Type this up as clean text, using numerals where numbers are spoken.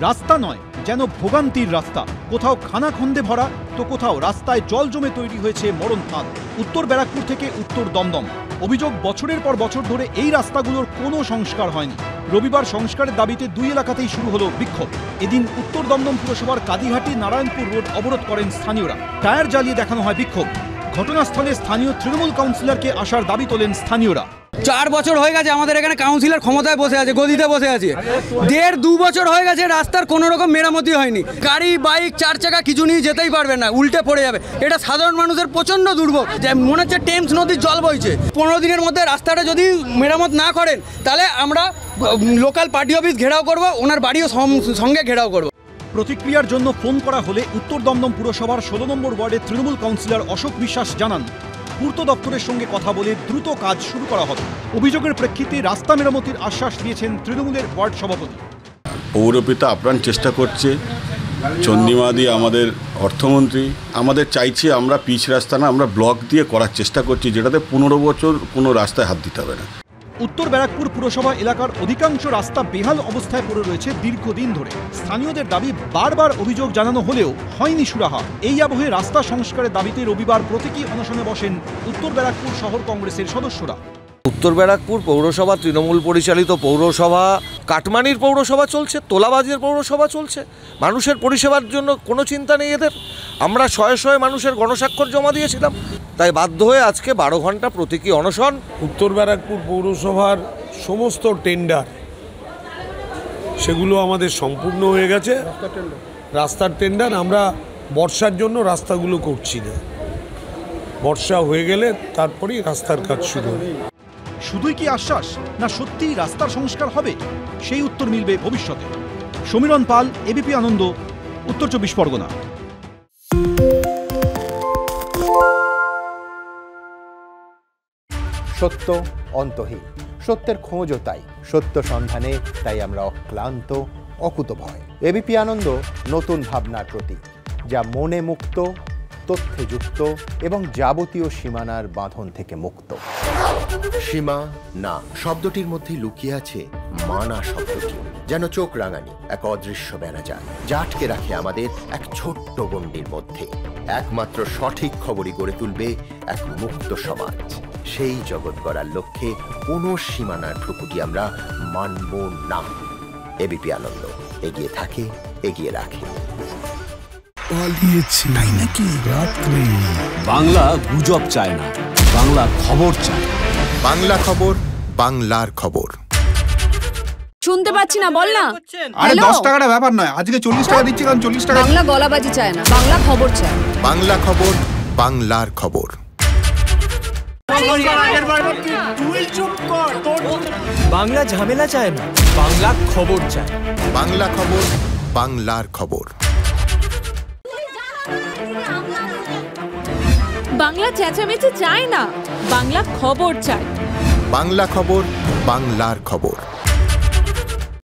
রাস্তা নয়, যেন ভোগান্তির রাস্তা। কোথাও খানাখন্দে ভরা, তো কোথাও রাস্তায় জল জমে তৈরি হয়েছে মরণ ফাঁদ। উত্তর ব্যারাকপুর থেকে উত্তর দমদম। অভিযোগ, বছরের পর বছর ধরে এই রাস্তাগুলোর কোনো সংস্কার হয়নি। রবিবার সংস্কারের দাবিতে দুই এলাকাতেই শুরু হলো বিক্ষোভ। এদিন উত্তর দমদম পুরসভার কাদিঘাটি নারায়ণপুর রোড অবরোধ করেন স্থানীয়রা। টায়ার জ্বালিয়ে দেখানো হয় বিক্ষোভ। ঘটনাস্থলে স্থানীয় তৃণমূল কাউন্সিলরকে আসার দাবি তোলেন স্থানীয়রা। 4 বছর হয়ে গেছে আমাদের এখানে কাউন্সিলর ক্ষমতায় বসে আছে, গদিতে বসে আছে। 1.5-2 বছর হয়ে গেছে রাস্তার কোনো রকম মেরামতি হয়নি। গাড়ি, বাইক, 4 চাকা কিছু নিয়ে যেতেই পারবে না, উল্টে পড়ে যাবে। এটা সাধারণ মানুষের প্রচণ্ড দুর্ভোগ। মনে হচ্ছে টেমস নদীর জল বইছে। 15 দিনের মধ্যে রাস্তাটা যদি মেরামত না করেন, তাহলে আমরা লোকাল পার্টি অফিস ঘেরাও করব, ওনার বাড়িও সঙ্গে ঘেরাও করব। প্রতিক্রিয়ার জন্য ফোন করা হলে উত্তর দমদম পুরসভার 16 নম্বর ওয়ার্ডের তৃণমূল কাউন্সিলর অশোক বিশ্বাস জানান, পূর্ত দপ্তরের সঙ্গে কথা বলে দ্রুত কাজ শুরু করা হবে। অভিযোগের প্রেক্ষিতে রাস্তা মেরামতির আশ্বাস দিয়েছেন তৃণমূলের ওয়ার্ড সভাপতি। পৌরপিতা আপ্রাণ চেষ্টা করছে, চন্দ্রিমাদি আমাদের অর্থমন্ত্রী, আমাদের চাইছে আমরা পিচ রাস্তা না, আমরা ব্লক দিয়ে করার চেষ্টা করছি, যেটাতে 15 বছর কোনো রাস্তায় হাত দিতে হবে না। উত্তর ব্যারাকপুর পুরসভা এলাকার অধিকাংশ রাস্তা বেহাল অবস্থায় পড়ে রয়েছে দীর্ঘদিন ধরে। স্থানীয়দের দাবি, বারবার অভিযোগ জানানো হলেও হয়নি সুরাহা। এই আবহে রাস্তা সংস্কারের দাবিতে রবিবার প্রতীকী অনশনে বসেন উত্তর ব্যারাকপুর শহর কংগ্রেসের সদস্যরা। উত্তর ব্যারাকপুর পৌরসভা তৃণমূল পরিচালিত পৌরসভা, কাটমানির পৌরসভা চলছে, তোলাবাজের পৌরসভা চলছে। মানুষের পরিষেবার জন্য কোনো চিন্তা নেই এদের। আমরা শয়ে শয়ে মানুষের গণস্বাক্ষর জমা দিয়েছিলাম, তাই বাধ্য হয়ে আজকে 12 ঘন্টা প্রতীকী অনশন। উত্তর ব্যারাকপুর পৌরসভার সমস্ত টেন্ডার সেগুলো আমাদের সম্পূর্ণ হয়ে গেছে। রাস্তার টেন্ডার আমরা বর্ষার জন্য রাস্তাগুলো করছি না, বর্ষা হয়ে গেলে তারপরেই রাস্তার কাজ শুরু হবে। শুধুই কি আশ্বাস, না সত্যিই রাস্তার সংস্কার হবে? সেই উত্তর মিলবে ভবিষ্যতে। সমীরণ পাল, এবিপি আনন্দ, উত্তর 24 পরগনা। সত্য অন্তহীন, সত্যের খোঁজও তাই। সত্য সন্ধানে তাই আমরা অক্লান্ত, অকুতভয়। এবিপি আনন্দ নতুন ভাবনার প্রতীক, যা মনে মুক্ত, তথ্যে যুক্ত এবং যাবতীয় সীমানার বাঁধন থেকে মুক্ত। সীমা না শব্দটির মধ্যে লুকিয়ে আছে মানা শব্দটি, যেন চোখ রাঙানি এক অদৃশ্য বেড়াজাল, যা আটকে রাখে আমাদের এক ছোট্ট গণ্ডির মধ্যে। একমাত্র সঠিক খবরই গড়ে তুলবে এক মুক্ত সমাজ। সেই জগৎ গড়ার লক্ষ্যে কোনো সীমানার ঠুকুটি আমরা মানব না। এবিপি আনন্দ এগিয়ে থাকে, এগিয়ে রাখে। তাই নাকি? রাত্রি বাংলা গুজব চায় না, বাংলা খবর চায়। বাংলা খবর, বাংলার খবর। শুনতে পাচ্ছি না, বল না। আরে 10 টাকাটা ব্যাপার নয়, আজকে 40 টাকা দিচ্ছি, কারণ 40 টাকা। বাংলা গলাবাজি চায় না, বাংলা খবর চায়। বাংলা খবর, বাংলার খবর। বাংলা ঝামেলা চায় না, বাংলা খবর চায়। বাংলা খবর, বাংলার খবর। বাংলা চেঁচামেচি চায় না, বাংলা খবর চায়। বাংলা খবর, বাংলার খবর।